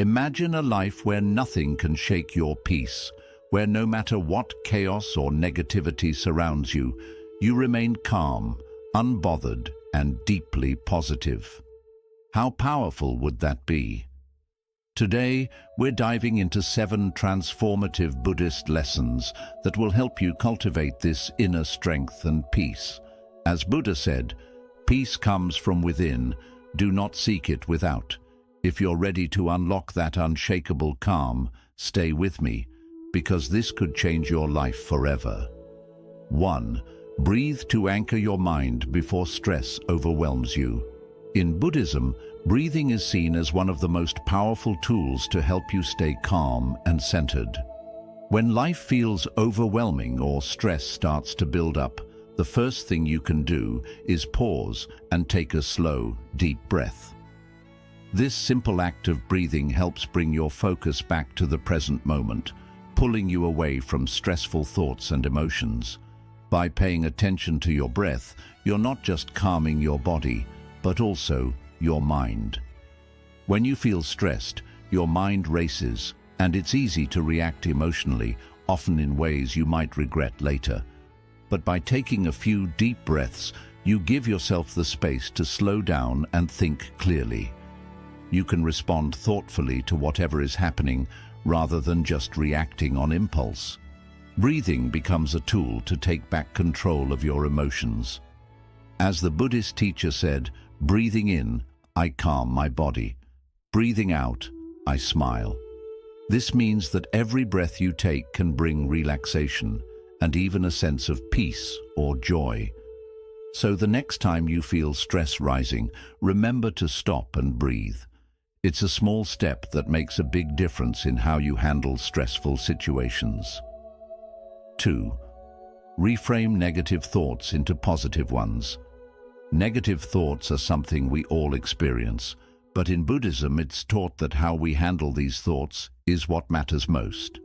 Imagine a life where nothing can shake your peace, where no matter what chaos or negativity surrounds you, you remain calm, unbothered, and deeply positive. How powerful would that be? Today, we're diving into 7 transformative Buddhist lessons that will help you cultivate this inner strength and peace. As Buddha said, peace comes from within, do not seek it without. If you're ready to unlock that unshakable calm, stay with me, because this could change your life forever. 1. Breathe to anchor your mind before stress overwhelms you. In Buddhism, breathing is seen as one of the most powerful tools to help you stay calm and centered. When life feels overwhelming or stress starts to build up, the first thing you can do is pause and take a slow, deep breath. This simple act of breathing helps bring your focus back to the present moment, pulling you away from stressful thoughts and emotions. By paying attention to your breath, you're not just calming your body, but also your mind. When you feel stressed, your mind races, and it's easy to react emotionally, often in ways you might regret later. But by taking a few deep breaths, you give yourself the space to slow down and think clearly. You can respond thoughtfully to whatever is happening rather than just reacting on impulse. Breathing becomes a tool to take back control of your emotions. As the Buddhist teacher said, breathing in, I calm my body. Breathing out, I smile. This means that every breath you take can bring relaxation and even a sense of peace or joy. So the next time you feel stress rising, remember to stop and breathe. It's a small step that makes a big difference in how you handle stressful situations. 2. Reframe negative thoughts into positive ones. Negative thoughts are something we all experience, but in Buddhism it's taught that how we handle these thoughts is what matters most.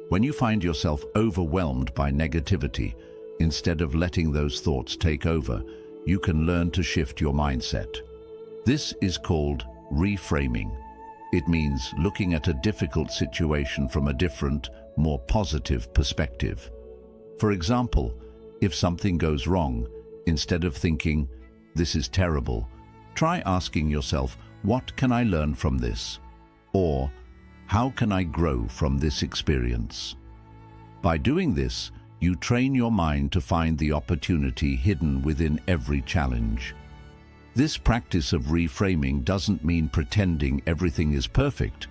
When you find yourself overwhelmed by negativity, instead of letting those thoughts take over, you can learn to shift your mindset. This is called reframing. It means looking at a difficult situation from a different, more positive perspective. For example, if something goes wrong, instead of thinking, this is terrible, try asking yourself, what can I learn from this? Or, how can I grow from this experience? By doing this, you train your mind to find the opportunity hidden within every challenge. This practice of reframing doesn't mean pretending everything is perfect,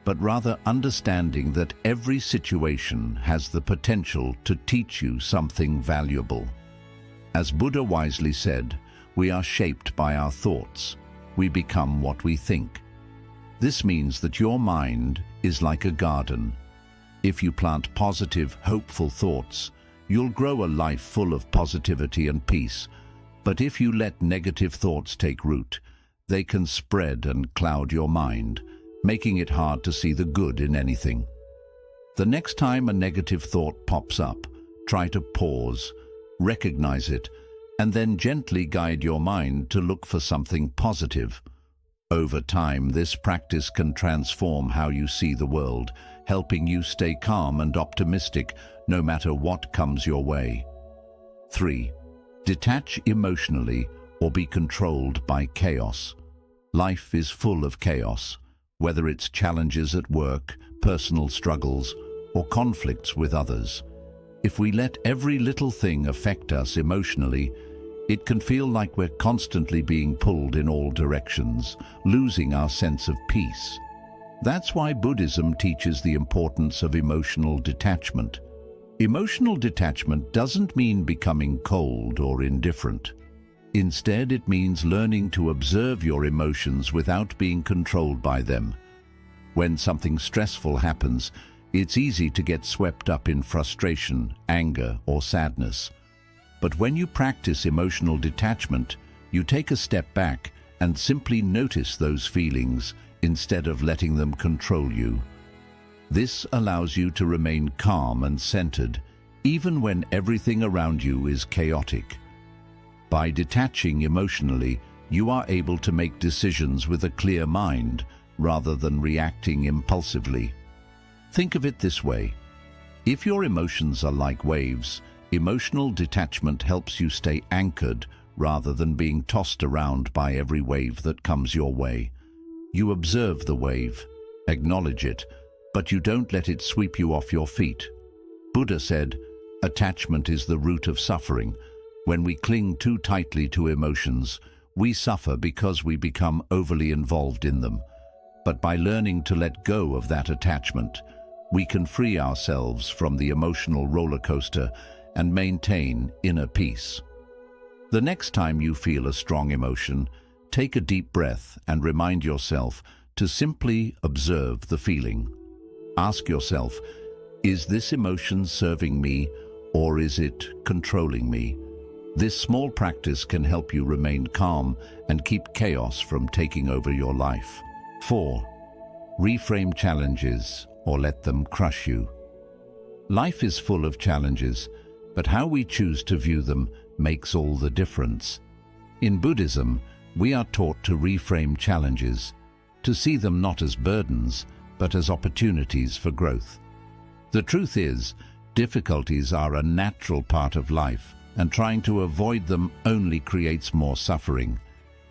but rather understanding that every situation has the potential to teach you something valuable. As Buddha wisely said, we are shaped by our thoughts. We become what we think. This means that your mind is like a garden. If you plant positive, hopeful thoughts, you'll grow a life full of positivity and peace. But if you let negative thoughts take root, they can spread and cloud your mind, making it hard to see the good in anything. The next time a negative thought pops up, try to pause, recognize it, and then gently guide your mind to look for something positive. Over time, this practice can transform how you see the world, helping you stay calm and optimistic no matter what comes your way. 3. Detach emotionally or be controlled by chaos. Life is full of chaos, whether it's challenges at work, personal struggles, or conflicts with others. If we let every little thing affect us emotionally, it can feel like we're constantly being pulled in all directions, losing our sense of peace. That's why Buddhism teaches the importance of emotional detachment. Emotional detachment doesn't mean becoming cold or indifferent. Instead, it means learning to observe your emotions without being controlled by them. When something stressful happens, it's easy to get swept up in frustration, anger, or sadness. But when you practice emotional detachment, you take a step back and simply notice those feelings instead of letting them control you. This allows you to remain calm and centered, even when everything around you is chaotic. By detaching emotionally, you are able to make decisions with a clear mind, rather than reacting impulsively. Think of it this way. If your emotions are like waves, emotional detachment helps you stay anchored rather than being tossed around by every wave that comes your way. You observe the wave, acknowledge it, but you don't let it sweep you off your feet. Buddha said, attachment is the root of suffering. When we cling too tightly to emotions, we suffer because we become overly involved in them. But by learning to let go of that attachment, we can free ourselves from the emotional roller coaster and maintain inner peace. The next time you feel a strong emotion, take a deep breath and remind yourself to simply observe the feeling. Ask yourself, is this emotion serving me or is it controlling me? This small practice can help you remain calm and keep chaos from taking over your life. 4. Reframe challenges or let them crush you. Life is full of challenges, but how we choose to view them makes all the difference. In Buddhism, we are taught to reframe challenges, to see them not as burdens, but as opportunities for growth. The truth is, difficulties are a natural part of life, and trying to avoid them only creates more suffering.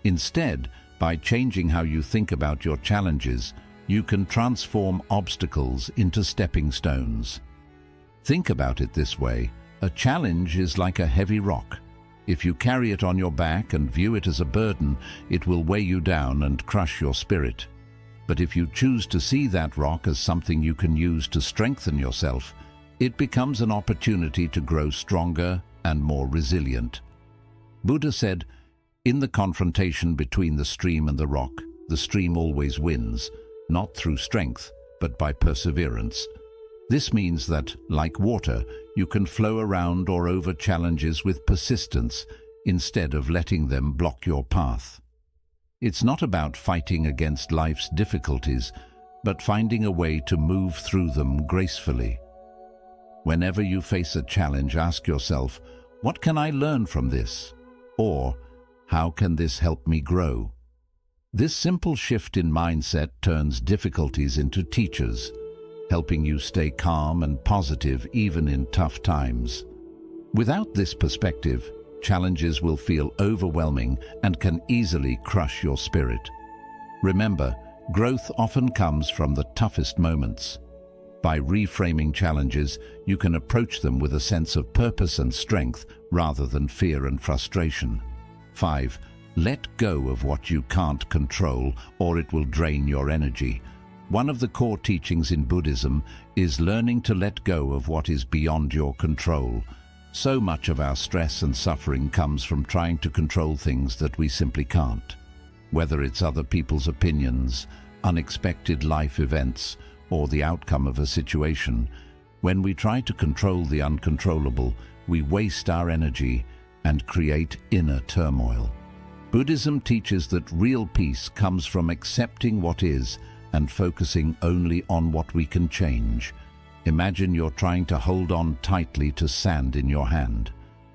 Instead, by changing how you think about your challenges, you can transform obstacles into stepping stones. Think about it this way. A challenge is like a heavy rock. If you carry it on your back and view it as a burden, it will weigh you down and crush your spirit. But if you choose to see that rock as something you can use to strengthen yourself, it becomes an opportunity to grow stronger and more resilient. Buddha said, in the confrontation between the stream and the rock, the stream always wins, not through strength, but by perseverance. This means that, like water, you can flow around or over challenges with persistence instead of letting them block your path. It's not about fighting against life's difficulties, but finding a way to move through them gracefully. Whenever you face a challenge, ask yourself, what can I learn from this? Or, how can this help me grow? This simple shift in mindset turns difficulties into teachers, helping you stay calm and positive even in tough times. Without this perspective, challenges will feel overwhelming and can easily crush your spirit. Remember, growth often comes from the toughest moments. By reframing challenges, you can approach them with a sense of purpose and strength rather than fear and frustration. 5. Let go of what you can't control, or it will drain your energy. One of the core teachings in Buddhism is learning to let go of what is beyond your control. So much of our stress and suffering comes from trying to control things that we simply can't. Whether it's other people's opinions, unexpected life events, or the outcome of a situation, when we try to control the uncontrollable, we waste our energy and create inner turmoil. Buddhism teaches that real peace comes from accepting what is and focusing only on what we can change. Imagine you're trying to hold on tightly to sand in your hand.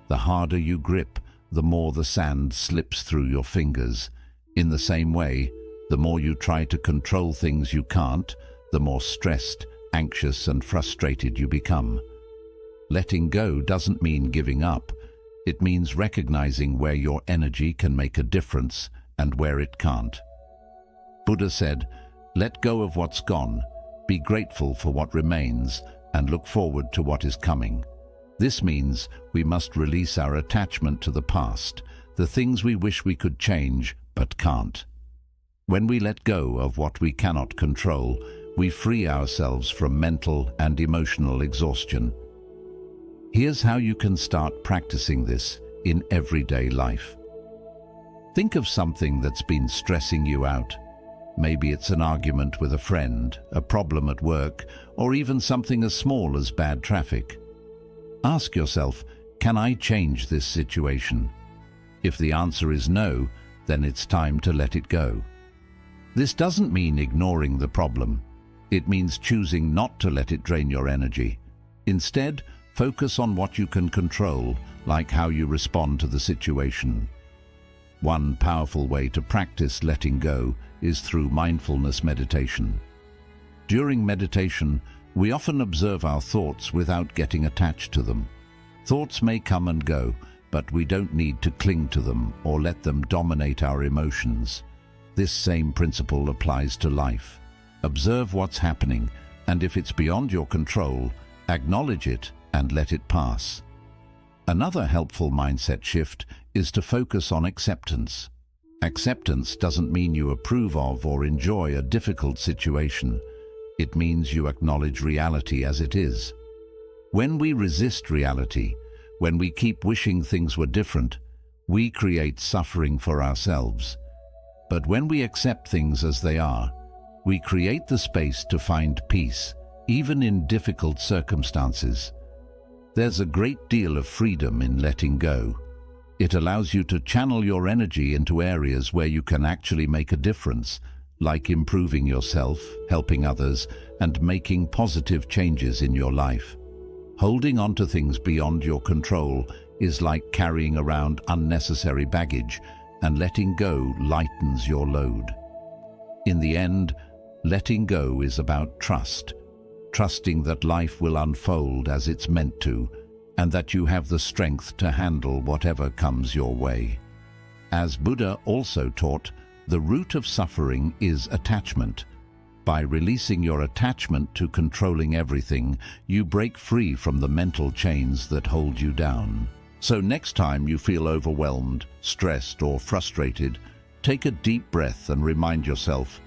The harder you grip, the more the sand slips through your fingers. In the same way, the more you try to control things you can't, the more stressed, anxious, and frustrated you become. Letting go doesn't mean giving up. It means recognizing where your energy can make a difference and where it can't. Buddha said, let go of what's gone, be grateful for what remains, and look forward to what is coming. This means we must release our attachment to the past, the things we wish we could change but can't. When we let go of what we cannot control, we free ourselves from mental and emotional exhaustion. Here's how you can start practicing this in everyday life. Think of something that's been stressing you out. Maybe it's an argument with a friend, a problem at work, or even something as small as bad traffic. Ask yourself, can I change this situation? If the answer is no, then it's time to let it go. This doesn't mean ignoring the problem. It means choosing not to let it drain your energy. Instead, focus on what you can control, like how you respond to the situation. One powerful way to practice letting go is through mindfulness meditation. During meditation, we often observe our thoughts without getting attached to them. Thoughts may come and go, but we don't need to cling to them or let them dominate our emotions. This same principle applies to life. Observe what's happening, and if it's beyond your control, acknowledge it and let it pass. Another helpful mindset shift is to focus on acceptance. Acceptance doesn't mean you approve of or enjoy a difficult situation. It means you acknowledge reality as it is. When we resist reality, when we keep wishing things were different, we create suffering for ourselves. But when we accept things as they are, we create the space to find peace, even in difficult circumstances. There's a great deal of freedom in letting go. It allows you to channel your energy into areas where you can actually make a difference, like improving yourself, helping others, and making positive changes in your life. Holding on to things beyond your control is like carrying around unnecessary baggage, and letting go lightens your load. In the end, letting go is about trust. Trusting that life will unfold as it's meant to, and that you have the strength to handle whatever comes your way. As Buddha also taught, the root of suffering is attachment. By releasing your attachment to controlling everything, you break free from the mental chains that hold you down. So next time you feel overwhelmed, stressed, or frustrated, take a deep breath and remind yourself,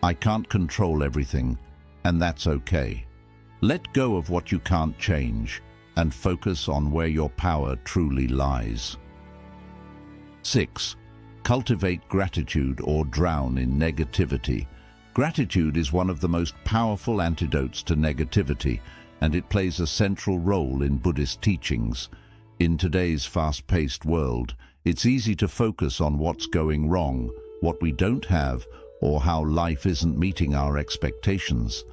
I can't control everything, and that's okay. Let go of what you can't change and focus on where your power truly lies. 6. Cultivate gratitude or drown in negativity. Gratitude is one of the most powerful antidotes to negativity, and it plays a central role in Buddhist teachings. In today's fast-paced world, it's easy to focus on what's going wrong, what we don't have, or how life isn't meeting our expectations.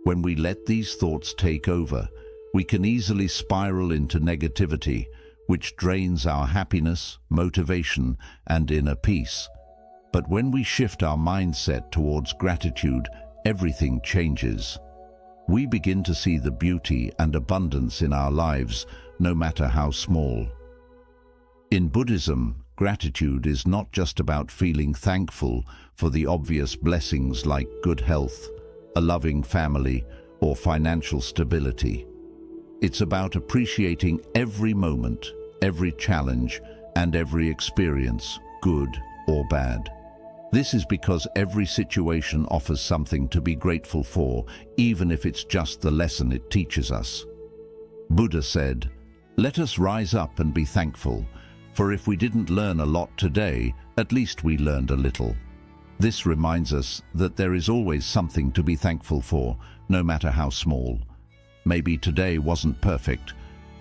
When we let these thoughts take over, we can easily spiral into negativity, which drains our happiness, motivation, and inner peace. But when we shift our mindset towards gratitude, everything changes. We begin to see the beauty and abundance in our lives, no matter how small. In Buddhism, gratitude is not just about feeling thankful for the obvious blessings like good health, a loving family, or financial stability. It's about appreciating every moment, every challenge, and every experience, good or bad. This is because every situation offers something to be grateful for, even if it's just the lesson it teaches us. Buddha said, "Let us rise up and be thankful, for if we didn't learn a lot today, at least we learned a little." This reminds us that there is always something to be thankful for, no matter how small. Maybe today wasn't perfect,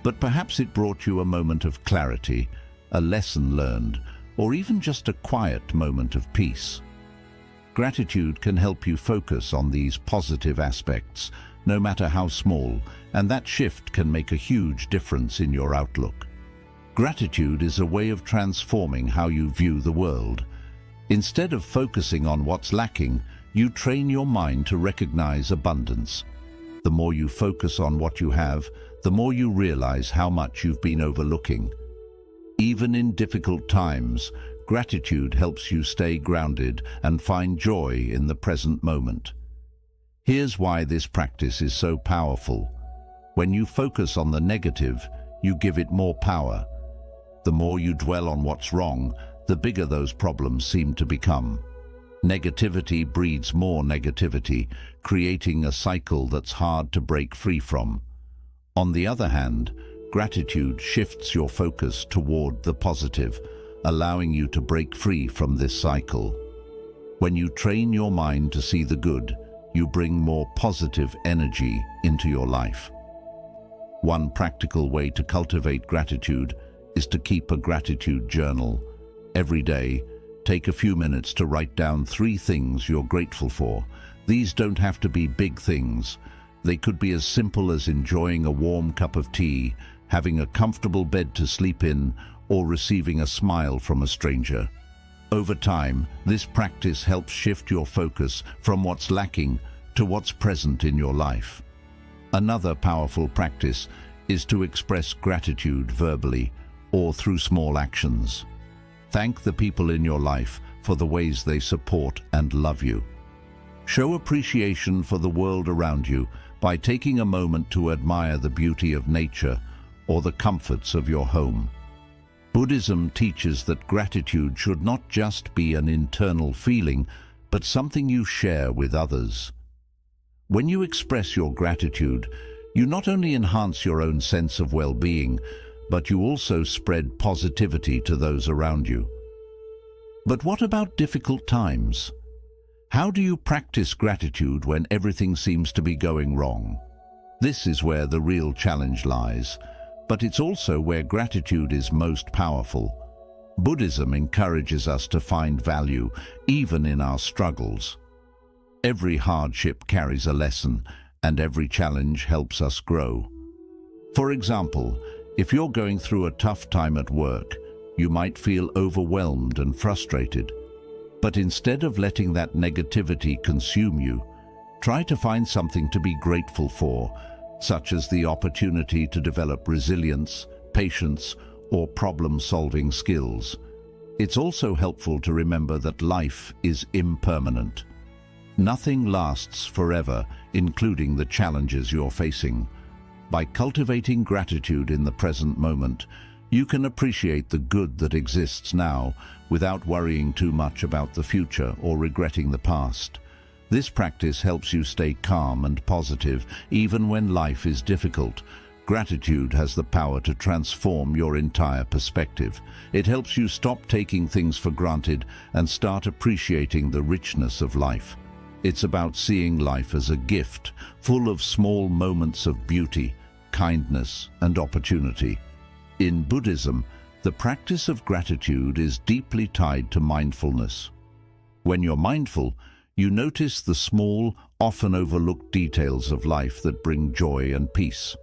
but perhaps it brought you a moment of clarity, a lesson learned, or even just a quiet moment of peace. Gratitude can help you focus on these positive aspects, no matter how small, and that shift can make a huge difference in your outlook. Gratitude is a way of transforming how you view the world. Instead of focusing on what's lacking, you train your mind to recognize abundance. The more you focus on what you have, the more you realize how much you've been overlooking. Even in difficult times, gratitude helps you stay grounded and find joy in the present moment. Here's why this practice is so powerful. When you focus on the negative, you give it more power. The more you dwell on what's wrong, the bigger those problems seem to become. Negativity breeds more negativity, creating a cycle that's hard to break free from. On the other hand, gratitude shifts your focus toward the positive, allowing you to break free from this cycle. When you train your mind to see the good, you bring more positive energy into your life. One practical way to cultivate gratitude is to keep a gratitude journal. Every day, take a few minutes to write down 3 things you're grateful for. These don't have to be big things. They could be as simple as enjoying a warm cup of tea, having a comfortable bed to sleep in, or receiving a smile from a stranger. Over time, this practice helps shift your focus from what's lacking to what's present in your life. Another powerful practice is to express gratitude verbally or through small actions. Thank the people in your life for the ways they support and love you. Show appreciation for the world around you by taking a moment to admire the beauty of nature or the comforts of your home. Buddhism teaches that gratitude should not just be an internal feeling, but something you share with others. When you express your gratitude, you not only enhance your own sense of well-being, but you also spread positivity to those around you. But what about difficult times? How do you practice gratitude when everything seems to be going wrong? This is where the real challenge lies, but it's also where gratitude is most powerful. Buddhism encourages us to find value even in our struggles. Every hardship carries a lesson, and every challenge helps us grow. For example, if you're going through a tough time at work, you might feel overwhelmed and frustrated. But instead of letting that negativity consume you, try to find something to be grateful for, such as the opportunity to develop resilience, patience, or problem-solving skills. It's also helpful to remember that life is impermanent. Nothing lasts forever, including the challenges you're facing. By cultivating gratitude in the present moment, you can appreciate the good that exists now without worrying too much about the future or regretting the past. This practice helps you stay calm and positive even when life is difficult. Gratitude has the power to transform your entire perspective. It helps you stop taking things for granted and start appreciating the richness of life. It's about seeing life as a gift, full of small moments of beauty, kindness, and opportunity. In Buddhism, the practice of gratitude is deeply tied to mindfulness. When you're mindful, you notice the small, often overlooked details of life that bring joy and peace.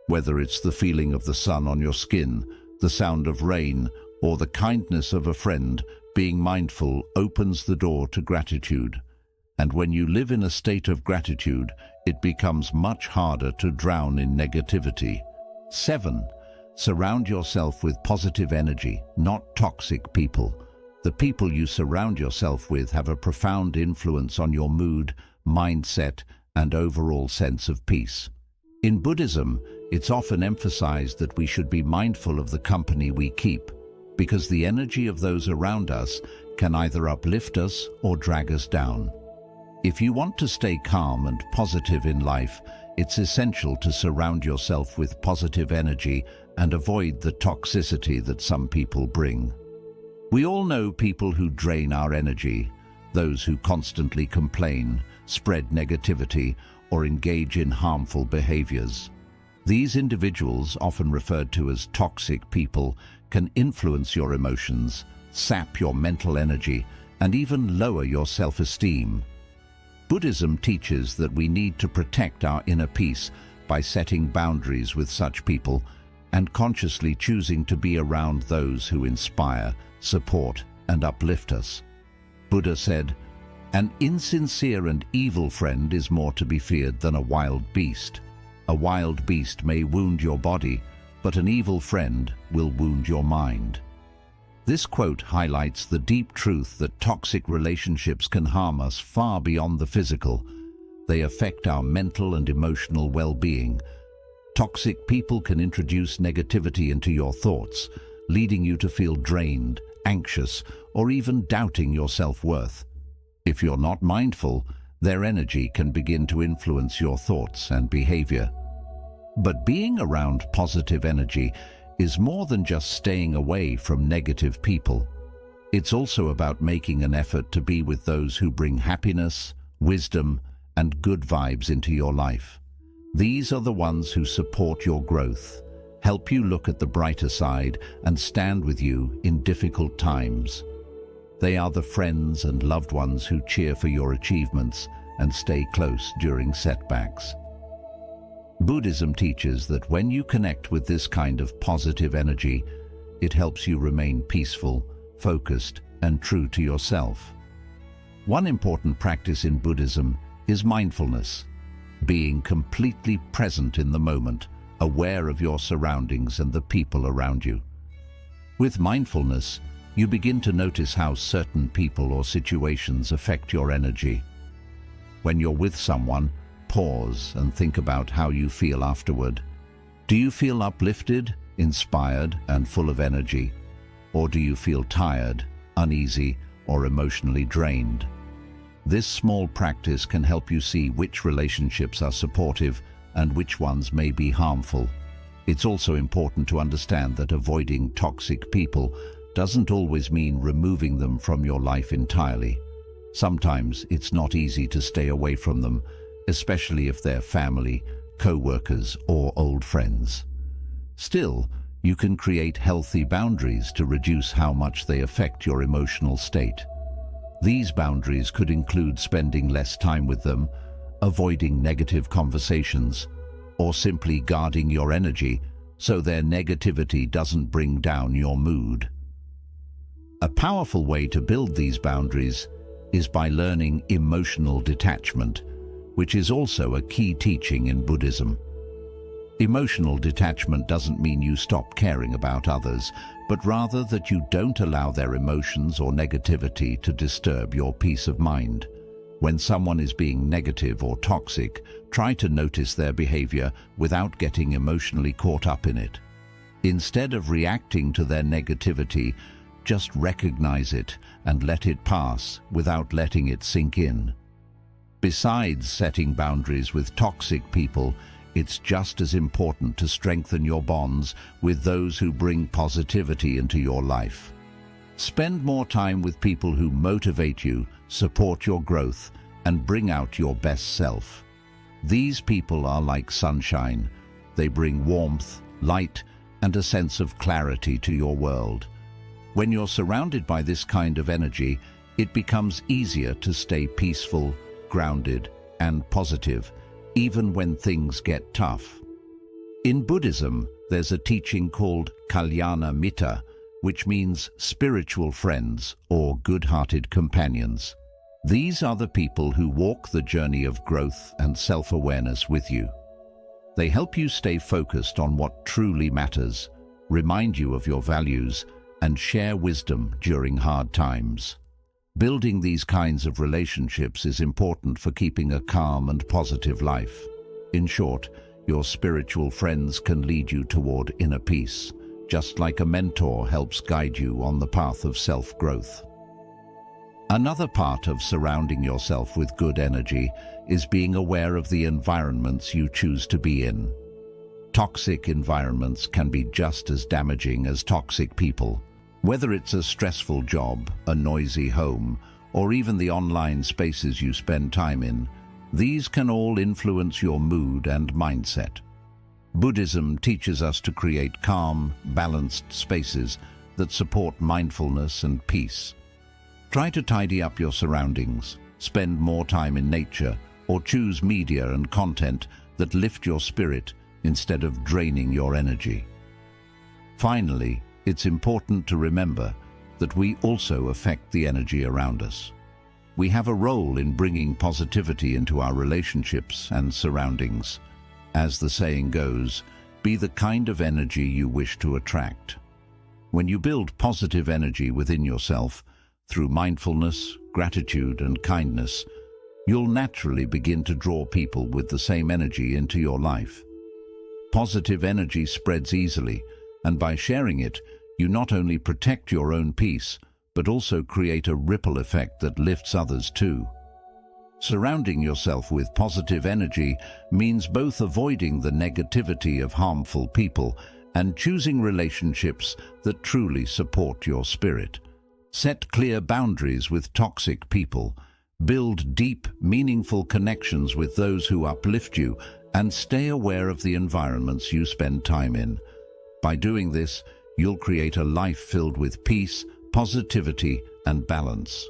Whether it's the feeling of the sun on your skin, the sound of rain, or the kindness of a friend, being mindful opens the door to gratitude. And when you live in a state of gratitude, it becomes much harder to drown in negativity. 7. Surround yourself with positive energy, not toxic people. The people you surround yourself with have a profound influence on your mood, mindset, and overall sense of peace. In Buddhism, it's often emphasized that we should be mindful of the company we keep, because the energy of those around us can either uplift us or drag us down. If you want to stay calm and positive in life, it's essential to surround yourself with positive energy and avoid the toxicity that some people bring. We all know people who drain our energy, those who constantly complain, spread negativity, or engage in harmful behaviors. These individuals, often referred to as toxic people, can influence your emotions, sap your mental energy, and even lower your self-esteem. Buddhism teaches that we need to protect our inner peace by setting boundaries with such people and consciously choosing to be around those who inspire, support, and uplift us. Buddha said, "An insincere and evil friend is more to be feared than a wild beast. A wild beast may wound your body, but an evil friend will wound your mind." This quote highlights the deep truth that toxic relationships can harm us far beyond the physical. They affect our mental and emotional well-being. Toxic people can introduce negativity into your thoughts, leading you to feel drained, anxious, or even doubting your self-worth. If you're not mindful, their energy can begin to influence your thoughts and behavior. But being around positive energy is more than just staying away from negative people. It's also about making an effort to be with those who bring happiness, wisdom, and good vibes into your life. These are the ones who support your growth, help you look at the brighter side, and stand with you in difficult times. They are the friends and loved ones who cheer for your achievements and stay close during setbacks. Buddhism teaches that when you connect with this kind of positive energy, it helps you remain peaceful, focused, and true to yourself. One important practice in Buddhism is mindfulness, being completely present in the moment, aware of your surroundings and the people around you. With mindfulness, you begin to notice how certain people or situations affect your energy. When you're with someone, pause and think about how you feel afterward. Do you feel uplifted, inspired, and full of energy? Or do you feel tired, uneasy, or emotionally drained? This small practice can help you see which relationships are supportive and which ones may be harmful. It's also important to understand that avoiding toxic people doesn't always mean removing them from your life entirely. Sometimes it's not easy to stay away from them, especially if they're family, co-workers, or old friends. Still, you can create healthy boundaries to reduce how much they affect your emotional state. These boundaries could include spending less time with them, avoiding negative conversations, or simply guarding your energy so their negativity doesn't bring down your mood. A powerful way to build these boundaries is by learning emotional detachment, which is also a key teaching in Buddhism. Emotional detachment doesn't mean you stop caring about others, but rather that you don't allow their emotions or negativity to disturb your peace of mind. When someone is being negative or toxic, try to notice their behavior without getting emotionally caught up in it. Instead of reacting to their negativity, just recognize it and let it pass without letting it sink in. Besides setting boundaries with toxic people, it's just as important to strengthen your bonds with those who bring positivity into your life. Spend more time with people who motivate you, support your growth, and bring out your best self. These people are like sunshine. They bring warmth, light, and a sense of clarity to your world. When you're surrounded by this kind of energy, it becomes easier to stay peaceful, grounded, and positive, even when things get tough. In Buddhism, there's a teaching called kalyana mitta, which means spiritual friends or good-hearted companions. These are the people who walk the journey of growth and self-awareness with you. They help you stay focused on what truly matters, remind you of your values, and share wisdom during hard times. Building these kinds of relationships is important for keeping a calm and positive life. In short, your spiritual friends can lead you toward inner peace, just like a mentor helps guide you on the path of self-growth. Another part of surrounding yourself with good energy is being aware of the environments you choose to be in. Toxic environments can be just as damaging as toxic people. Whether it's a stressful job, a noisy home, or even the online spaces you spend time in, these can all influence your mood and mindset. Buddhism teaches us to create calm, balanced spaces that support mindfulness and peace. Try to tidy up your surroundings, spend more time in nature, or choose media and content that lift your spirit instead of draining your energy. Finally, it's important to remember that we also affect the energy around us. We have a role in bringing positivity into our relationships and surroundings. As the saying goes, be the kind of energy you wish to attract. When you build positive energy within yourself, through mindfulness, gratitude, and kindness, you'll naturally begin to draw people with the same energy into your life. Positive energy spreads easily, and by sharing it, you not only protect your own peace, but also create a ripple effect that lifts others too. Surrounding yourself with positive energy means both avoiding the negativity of harmful people and choosing relationships that truly support your spirit. Set clear boundaries with toxic people, build deep, meaningful connections with those who uplift you, and stay aware of the environments you spend time in. By doing this, you'll create a life filled with peace, positivity, and balance.